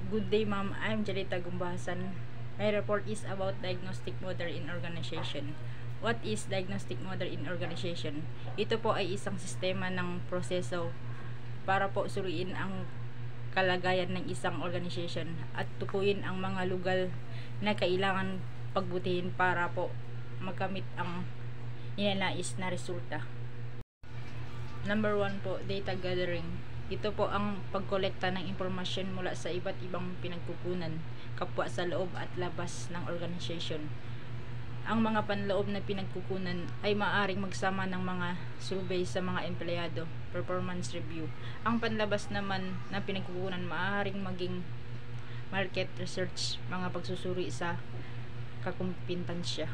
Good day, ma'am. I'm Jelita Gumbahasan. My report is about diagnostic model in organization. What is diagnostic model in organization? Ito po ay isang sistema ng proseso para po suriin ang kalagayan ng isang organization at tukuyin ang mga lugal na kailangan pagbutihin para po makamit ang ninanais na resulta. Number 1 po, data gathering. Ito po ang pagkolekta ng impormasyon mula sa iba't ibang pinagkukunan, kapwa sa loob at labas ng organization. Ang mga panloob na pinagkukunan ay maaaring magsama ng mga survey sa mga empleyado, performance review. Ang panlabas naman na pinagkukunan maaaring maging market research, mga pagsusuri sa kakumpetansya.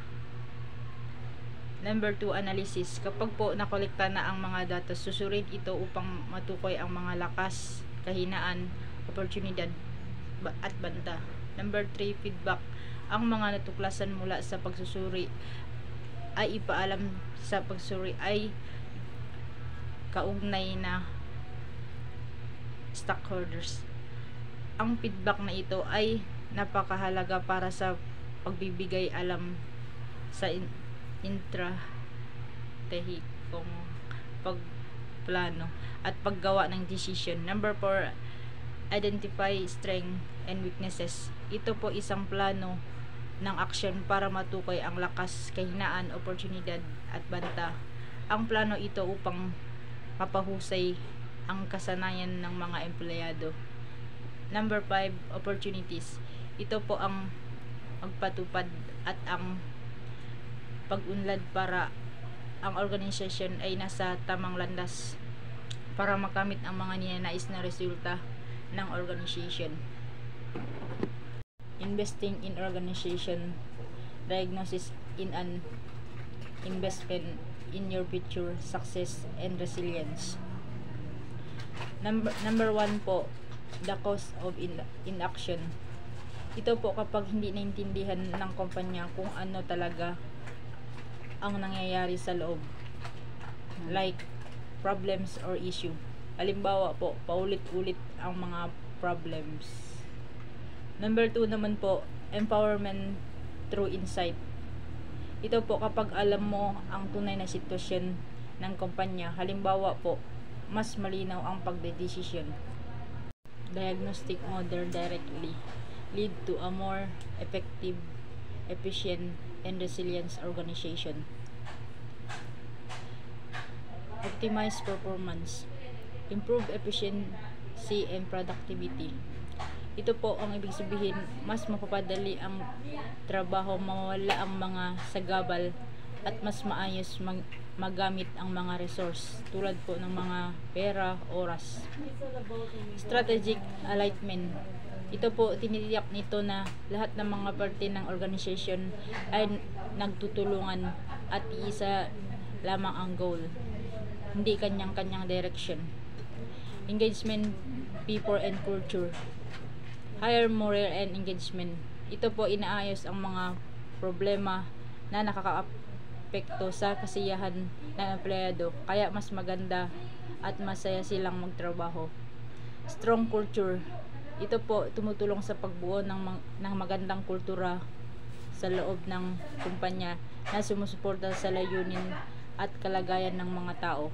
Number 2, analysis. Kapag po nakolekta na ang mga data, susurin ito upang matukoy ang mga lakas, kahinaan, oportunidad at banta. Number 3, feedback. Ang mga natuklasan mula sa pagsusuri ay ipaalam sa pagsuri ay kaugnay na stockholders. Ang feedback na ito ay napakahalaga para sa pagbibigay alam sa intrahikong pagplano at paggawa ng decision. Number 4, identify strength and weaknesses. Ito po isang plano ng aksyon para matukoy ang lakas, kahinaan, oportunidad at banta. Ang plano ito upang mapahusay ang kasanayan ng mga empleyado. Number 5, opportunities. Ito po ang magpatupad at ang pag-unlad para ang organization ay nasa tamang landas para makamit ang mga ninanais na resulta ng organization. Investing in organization. Diagnosis in an investment in your future success and resilience. Number 1 po, the cost of inaction. Ito po kapag hindi naintindihan ng kumpanya kung ano talaga ang nangyayari sa loob, like problems or issue. Halimbawa po, paulit-ulit ang mga problems. Number 2 naman po, empowerment through insight. Ito po kapag alam mo ang tunay na sitwasyon ng kumpanya. Halimbawa po, mas malinaw ang pagdedesisyon. Diagnostic model directly lead to a more effective, efficient, and resilient organization. Optimize performance. Improve efficiency and productivity. Ito po ang ibig sabihin, mas mapapadali ang trabaho, mawala ang mga sagabal at mas maayos magamit ang mga resource tulad po ng mga pera, oras. Strategic alignment. Ito po, tinitiyak nito na lahat ng mga parte ng organization ay nagtutulungan at isa lamang ang goal, hindi kanyang-kanyang direction. Engagement, people and culture. Higher moral and engagement. Ito po, inaayos ang mga problema na nakakaapekto sa kasiyahan ng empleyado, kaya mas maganda at masaya silang magtrabaho. Strong culture. Ito po, tumutulong sa pagbuo ng magandang kultura sa loob ng kumpanya na sumusuporta sa layunin at kalagayan ng mga tao.